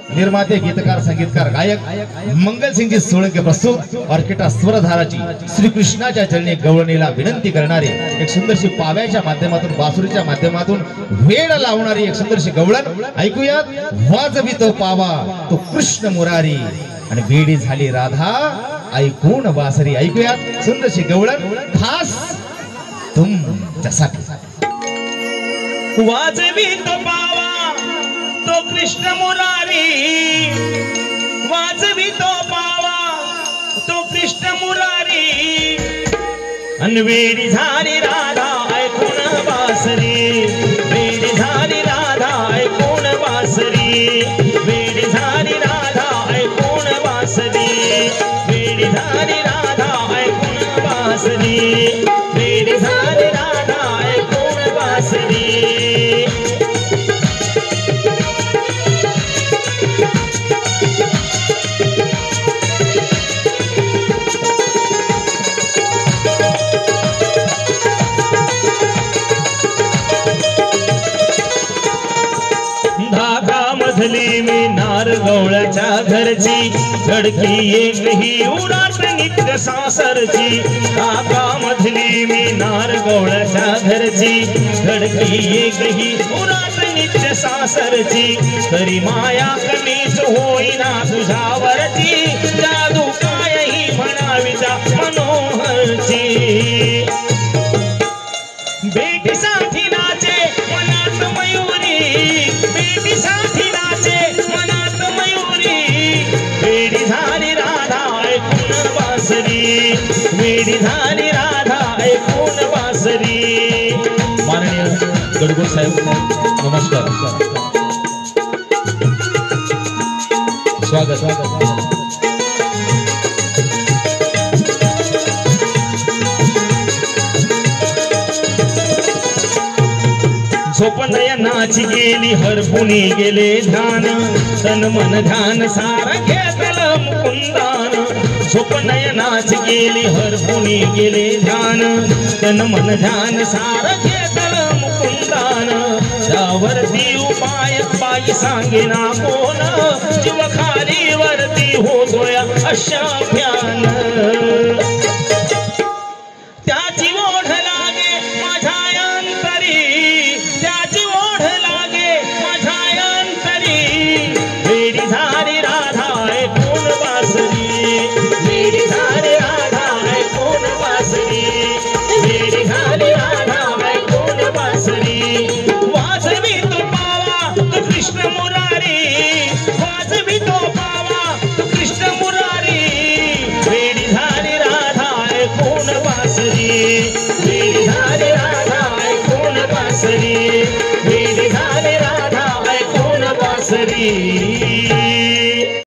निर्माते, गीतकार, संगीतकार, गायक मंगलसिंगजी सोळंके प्रस्तुत ऑर्केस्ट्रा स्वरधाराची श्री कृष्णाच्या चरणी गवळणीला विनंती करणारे एक सुंदरशी पाव्याच्या माध्यमातून, बासुरीच्या माध्यमातून वेळ लावणारी एक सुंदरशी गवळण ऐकूयात. वाजवी तो पावा तो कृष्ण मुरारी आणि वेडी झाली राधा ऐकून बासरी. ऐकूयात सुंदरशी गवळण खास तुमच्यासाठी. वाजवी तो पावा तो कृष्ण मुरारी, वाजवी तो पावा तो कृष्ण मुरारी, अनवेडी झाली राधा ऐकून बासरी, वेडी झाली राधा ऐकून बासरी, वेडी झाली राधा ऐकून बासरी, वेडी झाली राधा ऐकून बासरी, वेडी झाली राधा ऐकून बासरी. मधली मी नार गवळ्याच्या घरची, धडकी एक ही उराट नित्य सासरची. काका मधली मी नार गवळ्याच्या घरची, धडकी एक ही उराट नित्य सासरची. तरी माया कमीच होईना तुझ्यावरची, जादू काय ही म्हणावीचा मनोहरची. बेटीसाठी नाचे मनात मयुरी, बेटीसाठी नाचे मनात मयुरी, वेडी झाली राधा ऐकून बासरी, वेडी झाली राधा ऐकून बासरी. माननीय गडगुड साहेब नमस्कार, स्वागत. झोप नयनाची गेली हरपुनी गेले ध्यान, तन मन ध्यान सारा घेतलं मुकुंदान. झोप नयनाची गेली हरपुनी गेले ध्यान, तन मन ध्यान सारा घेतलं मुकुंदान. त्यावरती उपाय बाई सांगेना कोण, जीव खाली वरती होतोय अशा भ्यान.